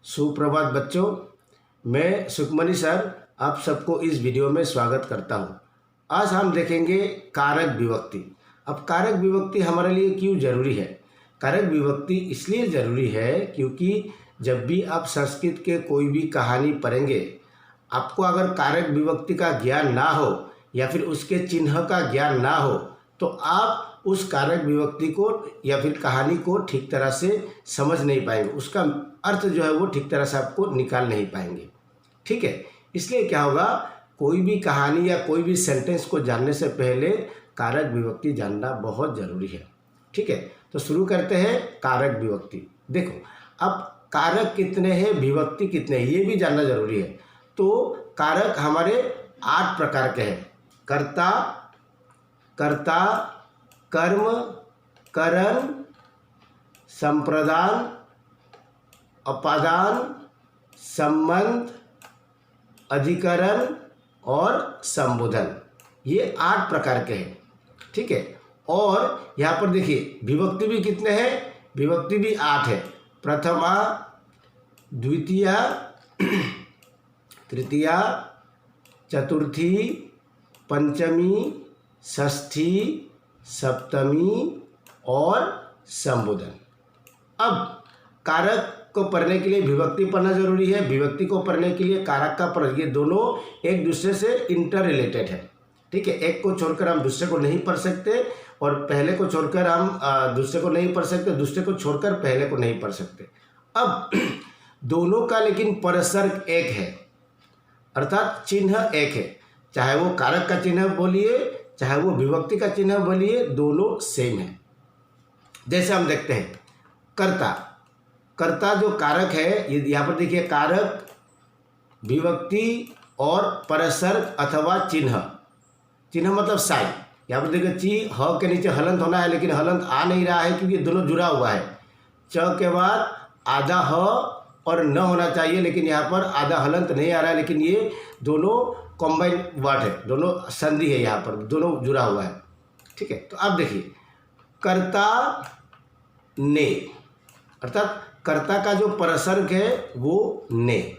सुप्रभात बच्चों, मैं सुखमनी सर आप सबको इस वीडियो में स्वागत करता हूं। आज हम देखेंगे कारक विभक्ति। अब कारक विभक्ति हमारे लिए क्यों जरूरी है? कारक विभक्ति इसलिए ज़रूरी है क्योंकि जब भी आप संस्कृत के कोई भी कहानी पढ़ेंगे, आपको अगर कारक विभक्ति का ज्ञान ना हो या फिर उसके चिन्ह का ज्ञान ना हो तो आप उस कारक विभक्ति को या फिर कहानी को ठीक तरह से समझ नहीं पाएंगे, उसका अर्थ जो है वो ठीक तरह से आपको निकाल नहीं पाएंगे। ठीक है, इसलिए क्या होगा, कोई भी कहानी या कोई भी सेंटेंस को जानने से पहले कारक विभक्ति जानना बहुत ज़रूरी है। ठीक है, तो शुरू करते हैं कारक विभक्ति। देखो, अब कारक कितने हैं, विभक्ति कितने हैं, ये भी जानना जरूरी है। तो कारक हमारे 8 प्रकार के हैं। कर्ता, कर्ता, कर्म, करण, संप्रदान, अपादान, संबंध, अधिकरण और संबोधन। ये 8 प्रकार के हैं। ठीक है, और यहाँ पर देखिए विभक्ति भी कितने हैं, विभक्ति भी 8 है। प्रथमा, द्वितीया, तृतीया, चतुर्थी, पंचमी, षष्ठी, सप्तमी और संबोधन। अब कारक को पढ़ने के लिए विभक्ति पढ़ना जरूरी है, विभक्ति को पढ़ने के लिए कारक का पढ़, ये दोनों एक दूसरे से इंटर रिलेटेड है। ठीक है, एक को छोड़कर हम दूसरे को नहीं पढ़ सकते और पहले को छोड़कर हम दूसरे को नहीं पढ़ सकते, दूसरे को छोड़कर पहले को नहीं पढ़ सकते। अब दोनों का लेकिन परसर्ग एक है, अर्थात चिन्ह एक है। चाहे वो कारक का चिन्ह बोलिए, चाहे वो विभक्ति का चिन्ह बोलिए, दोनों सेम है। जैसे हम देखते हैं कर्ता, कर्ता जो कारक है, यहाँ पर देखिए कारक, विभक्ति और परसर्ग अथवा चिन्ह। चिन्ह मतलब साइन। यहाँ पर देखिए ची, ह के नीचे हलंत होना है, लेकिन हलंत आ नहीं रहा है क्योंकि दोनों जुड़ा हुआ है। च के बाद आधा ह और न होना चाहिए, लेकिन यहाँ पर आधा हलंत नहीं आ रहा है, लेकिन ये दोनों कॉम्बाइन वर्ड है, दोनों संधि है, यहाँ पर दोनों जुड़ा हुआ है। ठीक है, तो अब देखिए कर्ता ने, अर्थात कर्ता का जो परसर्ग है वो ने।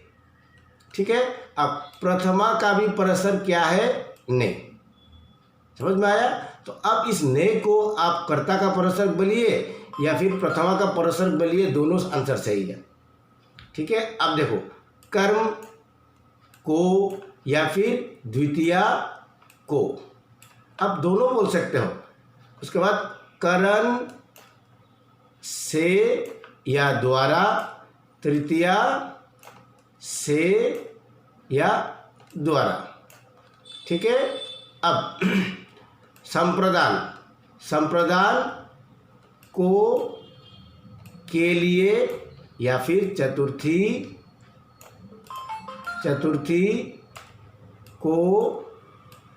ठीक है, अब प्रथमा का भी परसर्ग क्या है, ने। समझ में आया? तो अब इस ने को आप कर्ता का परसर्ग बोलिए या फिर प्रथमा का परसर्ग बोलिए, दोनों आंसर सही है। ठीक है, अब देखो कर्म को या फिर द्वितीया को, अब दोनों बोल सकते हो। उसके बाद करण से या द्वारा, तृतीया से या द्वारा। ठीक है, अब संप्रदान, संप्रदान को, के लिए या फिर चतुर्थी, चतुर्थी को,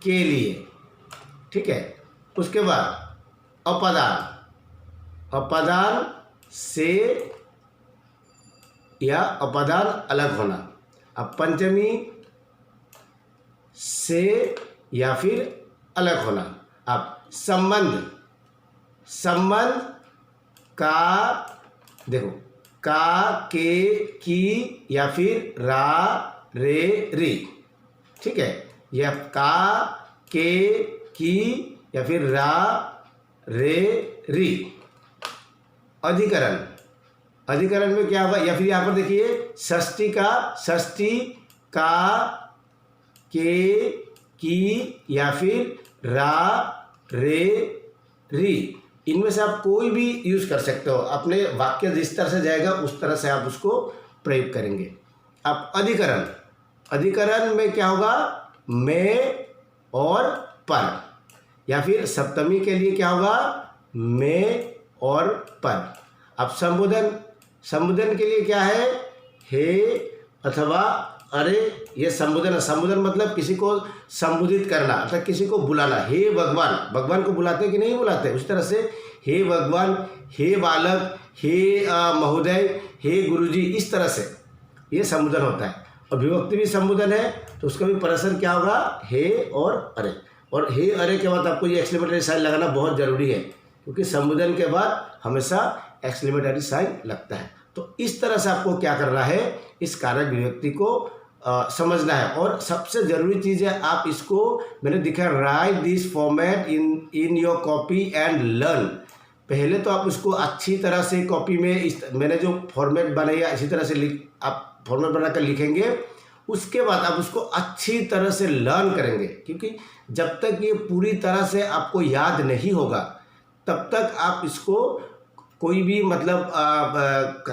के लिए। ठीक है, उसके बाद अपादान, अपादान से या अपादान अलग होना। अब पंचमी से या फिर अलग होना। अब संबंध, संबंध का, देखो का, के, की या फिर रा, रे, री। ठीक है, यह का, के, की या फिर रा, रे, री। अधिकरण, अधिकरण में क्या होगा, या फिर यहाँ पर देखिए षष्ठी का, षष्ठी का, के, की या फिर रा, रे, री। इनमें से आप कोई भी यूज कर सकते हो, अपने वाक्य जिस तरह से जाएगा उस तरह से आप उसको प्रयोग करेंगे। अब अधिकरण, अधिकरण में क्या होगा, में और पर, या फिर सप्तमी के लिए क्या होगा, में और पर। अब संबोधन, संबोधन के लिए क्या है, हे अथवा अरे, ये संबोधन। संबोधन मतलब किसी को संबोधित करना, अर्थात किसी को बुलाना। हे भगवान, भगवान को बुलाते कि नहीं बुलाते, उस तरह से हे भगवान, हे बालक, हे महोदय, हे गुरुजी, इस तरह से ये संबोधन होता है। और विभक्ति भी संबोधन है, तो उसका भी परसर्ग क्या होगा, हे और अरे। और हे अरे के बाद आपको ये एक्सक्लेमेटरी साइन लगाना बहुत ज़रूरी है, क्योंकि संबोधन के बाद हमेशा एक्सक्लेमेटरी साइन लगता है। तो इस तरह से आपको क्या करना है, इस कारक विभक्ति को समझना है। और सबसे ज़रूरी चीज़ है, आप इसको मैंने दिखा, right this format in your copy and learn. पहले तो आप उसको अच्छी तरह से कॉपी में मैंने जो फॉर्मेट बनाया इसी तरह से आप फॉर्मेट बनाकर लिखेंगे। उसके बाद आप उसको अच्छी तरह से लर्न करेंगे, क्योंकि जब तक ये पूरी तरह से आपको याद नहीं होगा तब तक आप इसको कोई भी मतलब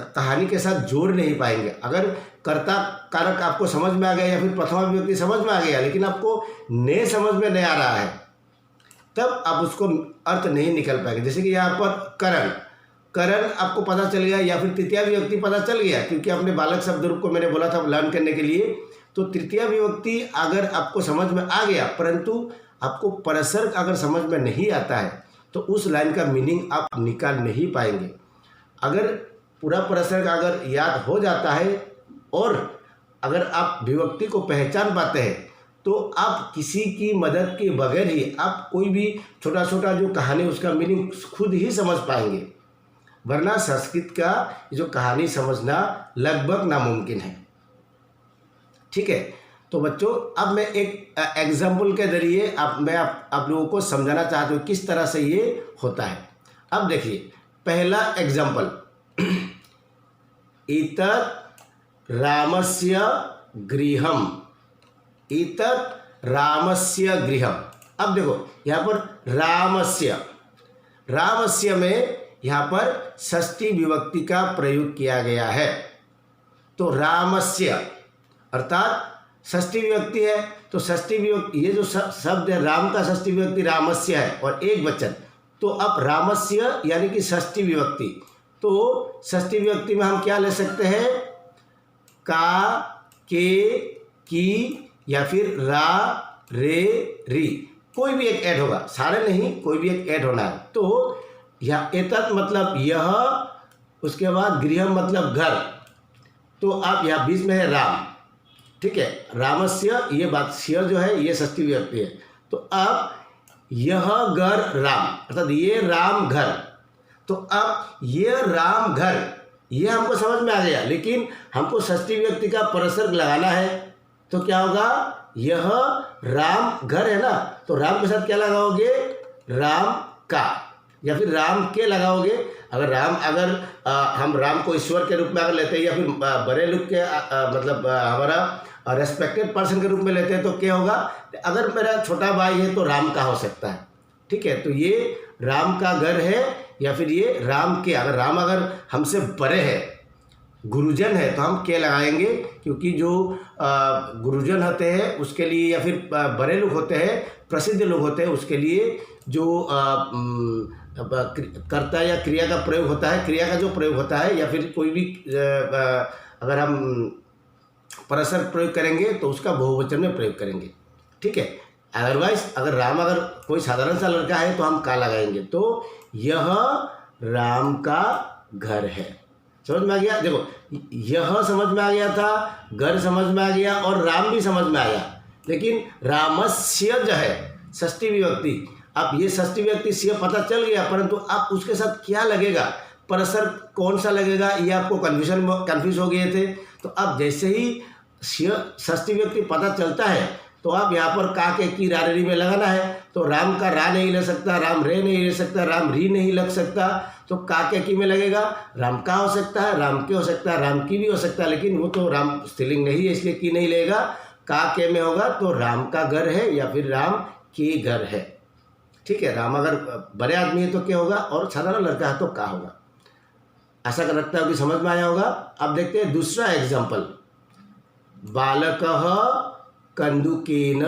कहानी के साथ जोड़ नहीं पाएंगे। अगर कर्ता कारक आपको समझ में आ गया या फिर प्रथमा विभक्ति समझ में आ गया लेकिन आपको ने समझ में नहीं आ रहा है, तब आप उसको अर्थ नहीं निकल पाएंगे। जैसे कि यहाँ पर करण आपको पता चल गया या फिर तृतीया विभक्ति पता चल गया, क्योंकि आपने बालक शब्द रूप को मैंने बोला था लर्न करने के लिए। तो तृतीया विभक्ति अगर आपको समझ में आ गया परंतु आपको परसर्ग अगर समझ में नहीं आता है तो उस लाइन का मीनिंग आप निकाल नहीं पाएंगे। अगर पूरा परसर्ग अगर याद हो जाता है और अगर आप विभक्ति को पहचान पाते हैं तो आप किसी की मदद के बगैर ही आप कोई भी छोटा छोटा जो कहानी उसका मीनिंग खुद ही समझ पाएंगे, वरना संस्कृत का जो कहानी समझना लगभग नामुमकिन है। ठीक है, तो बच्चों अब मैं एक एग्जाम्पल के जरिए आप लोगों को समझाना चाहता हूँ किस तरह से ये होता है। अब देखिए पहला एग्जाम्पल, इतत् रामस्य गृहम, इतत् रामस्य गृहम। अब देखो यहाँ पर रामस्य में यहाँ पर षष्ठी विभक्ति का प्रयोग किया गया है। तो रामस्य अर्थात षष्ठी विभक्ति है, तो षष्ठी विभक्ति ये जो शब्द है राम का षष्ठी विभक्ति रामस्य है और एक वचन। तो अब रामस्य यानी कि षष्ठी विभक्ति, तो षष्ठी विभक्ति में हम क्या ले सकते हैं, का, के, की या फिर रा, रे, री, कोई भी एक ऐड होगा, सारे नहीं कोई भी एक ऐड होना है। तो यह एतत् मतलब यह, उसके बाद गृह मतलब घर, तो आप यहाँ बीच में है राम। ठीक है, रामस्य ये बात स्य जो है ये षष्ठी विभक्ति है। तो अब यह घर राम अर्थात ये राम घर, तो अब ये राम घर ये हमको समझ में आ गया, लेकिन हमको षष्ठी विभक्ति का परसर्ग लगाना है। तो क्या होगा, यह राम घर है ना, तो राम के साथ क्या लगाओगे, राम का या फिर राम के लगाओगे। अगर हम राम को ईश्वर के रूप में अगर लेते हैं या फिर बड़े लोग के मतलब हमारा रेस्पेक्टेड पर्सन के रूप में लेते हैं तो क्या होगा, अगर मेरा छोटा भाई है तो राम का हो सकता है। ठीक है, तो ये राम का घर है या फिर ये राम के, अगर राम अगर हमसे बड़े हैं, गुरुजन है, तो हम के लगाएंगे, क्योंकि जो गुरुजन होते हैं उसके लिए या फिर बड़े लोग होते हैं, प्रसिद्ध लोग होते हैं, उसके लिए जो कर्ता या क्रिया का प्रयोग होता है, क्रिया का जो प्रयोग होता है या फिर कोई भी अगर हम परसर्ग प्रयोग करेंगे तो उसका बहुवचन में प्रयोग करेंगे। ठीक है, अदरवाइज अगर राम अगर कोई साधारण सा लड़का है तो हम का लगाएंगे। तो यह राम का घर है, समझ में आ गया। देखो यह समझ में आ गया था, घर समझ में आ गया और राम भी समझ में आया, लेकिन रामस्य जो है षष्ठी विभक्ति, अब ये षष्ठी विभक्ति से पता चल गया, परंतु आप उसके साथ क्या लगेगा, परसर्ग कौन सा लगेगा, ये आपको कन्फ्यूज हो गए थे। तो अब जैसे ही षष्ठी विभक्ति पता चलता है तो आप यहाँ पर का के की रा री में लगाना है। तो राम का रा नहीं ले सकता, राम रे नहीं ले सकता, राम री नहीं लग सकता, तो का के की में लगेगा, राम का हो सकता है, राम के हो सकता है, राम की भी हो सकता है, लेकिन वो तो राम स्त्रीलिंग नहीं है इसलिए की नहीं लेगा, का के में होगा। तो राम का घर है या फिर राम के घर है। ठीक है, राम अगर बड़े आदमी है तो क्या होगा और साधारण लड़का है तो का होगा। ऐसा कर रखता है कि समझ में आया होगा। अब देखते हैं दूसरा एग्जाम्पल, बालकः कंदुकेन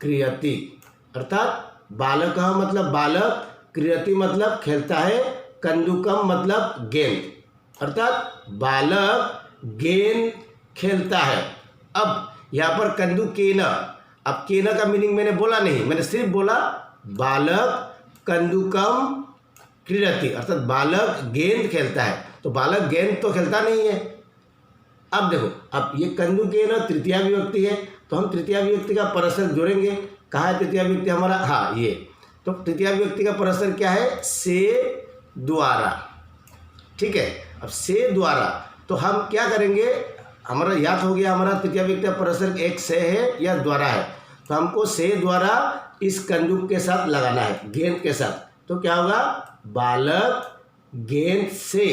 क्रियति, अर्थात बालकः मतलब बालक, क्रियति मतलब खेलता है, कंदुकम मतलब गेंद, अर्थात बालक गेंद खेलता है। अब यहाँ पर कंदुकेन, अब केन का मीनिंग मैंने बोला नहीं, मैंने सिर्फ बोला बालक कंदुकम क्रीडति, अर्थात बालक गेंद खेलता है। तो बालक गेंद तो खेलता नहीं है। अब देखो, अब ये कंदुकेन तृतीया विभक्ति है, तो हम तृतीया विभक्ति का परसर्ग जोड़ेंगे। कहाँ है तृतीया विभक्ति हमारा, हाँ ये, तो तृतीया विभक्ति का परसर्ग क्या है, से द्वारा। ठीक है, अब से द्वारा, तो हम क्या करेंगे, हमारा याद हो गया हमारा तृतीय व्यक्ति परसर्ग एक से है या द्वारा है, तो हमको से द्वारा इस कंजुग के साथ लगाना है, गेंद के साथ। तो क्या होगा, बालक गेंद से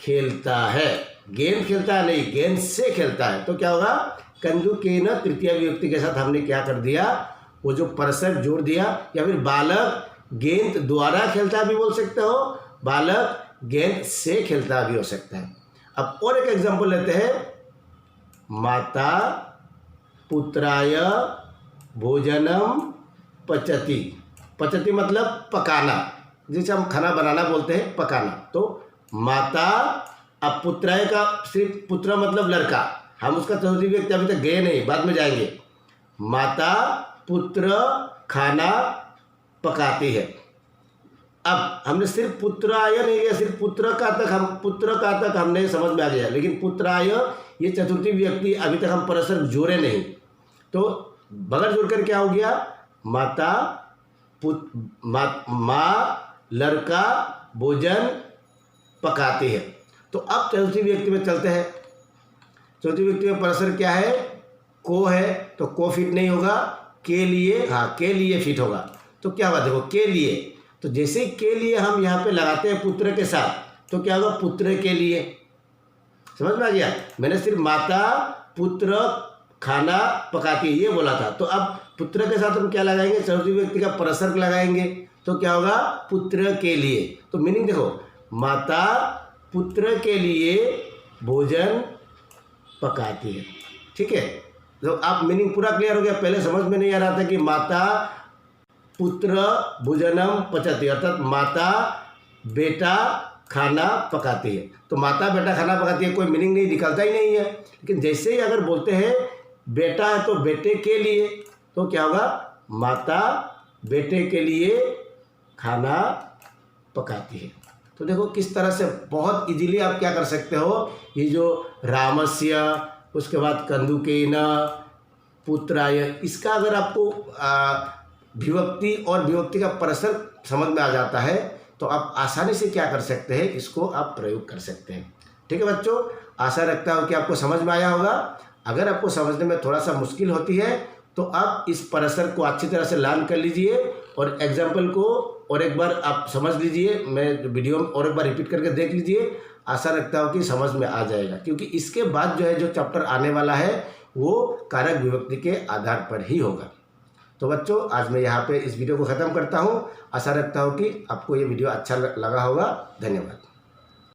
खेलता है, गेंद खेलता है नहीं, गेंद से खेलता है। तो क्या होगा, कंजुग के न तृतीय विभक्ति के साथ हमने क्या कर दिया, वो जो परसर्ग जोड़ दिया। या फिर बालक गेंद द्वारा खेलता भी बोल सकते हो, बालक गेंद से खेलता भी हो सकता है। अब और एक एग्जांपल लेते हैं, माता पुत्राय भोजनम पचति। पचति मतलब पकाना, जिसे हम खाना बनाना बोलते हैं, पकाना। तो माता, अब पुत्राय का सिर्फ पुत्र मतलब लड़का, हम उसका चतुर्थी व्यक्ति अभी तक गए नहीं, बाद में जाएंगे। माता पुत्र खाना पकाती है। अब हमने सिर्फ पुत्राय नहीं लिया, सिर्फ पुत्र का तक हमने समझ में आ गया, लेकिन पुत्राय ये चतुर्थी व्यक्ति अभी तक हम परसर्ग जोड़े नहीं। तो बगैर जोड़कर क्या हो गया, माता माँ लड़का भोजन पकाती है। तो अब चतुर्थी व्यक्ति में चलते हैं। चतुर्थी व्यक्ति में परसर्ग क्या है, को है, तो को फिट नहीं होगा, के लिए, हाँ के लिए फिट होगा। तो क्या होगा, देखो के लिए, तो जैसे के लिए हम यहाँ पे लगाते हैं पुत्र के साथ, तो क्या होगा, पुत्र के लिए। समझ में आ गया, मैंने सिर्फ माता पुत्र खाना पकाती है ये बोला था। तो अब पुत्र के साथ हम क्या लगाएंगे, चतुर्थी व्यक्ति का परसर्ग लगाएंगे। तो क्या होगा, पुत्र के लिए। तो मीनिंग देखो, माता पुत्र के लिए भोजन पकाती है। ठीक है, तो आप मीनिंग पूरा क्लियर हो गया। पहले समझ में नहीं आ रहा था कि माता पुत्र भोजनम पचति, अर्थात माता बेटा खाना पकाती है। तो माता बेटा खाना पकाती है, कोई मीनिंग नहीं निकलता ही नहीं है। लेकिन जैसे ही अगर बोलते हैं बेटा है तो बेटे के लिए, तो क्या होगा, माता बेटे के लिए खाना पकाती है। तो देखो किस तरह से बहुत इजीली आप क्या कर सकते हो, ये जो रामस्य, उसके बाद कंदुकेन पुत्राय, इसका अगर आपको विभक्ति और विभक्ति का परसर्ग समझ में आ जाता है, तो आप आसानी से क्या कर सकते हैं, इसको आप प्रयोग कर सकते हैं। ठीक है बच्चों, आशा रखता हूँ कि आपको समझ में आया होगा। अगर आपको समझने में थोड़ा सा मुश्किल होती है तो आप इस परसर्ग को अच्छी तरह से लर्न कर लीजिए और एग्जाम्पल को और एक बार आप समझ लीजिए, मैं वीडियो और एक बार रिपीट करके देख लीजिए। आशा रखता हूँ कि समझ में आ जाएगा, क्योंकि इसके बाद जो है जो चैप्टर आने वाला है वो कारक विभक्ति के आधार पर ही होगा। तो बच्चों, आज मैं यहाँ पे इस वीडियो को ख़त्म करता हूँ। आशा रखता हूँ कि आपको ये वीडियो अच्छा लगा होगा। धन्यवाद।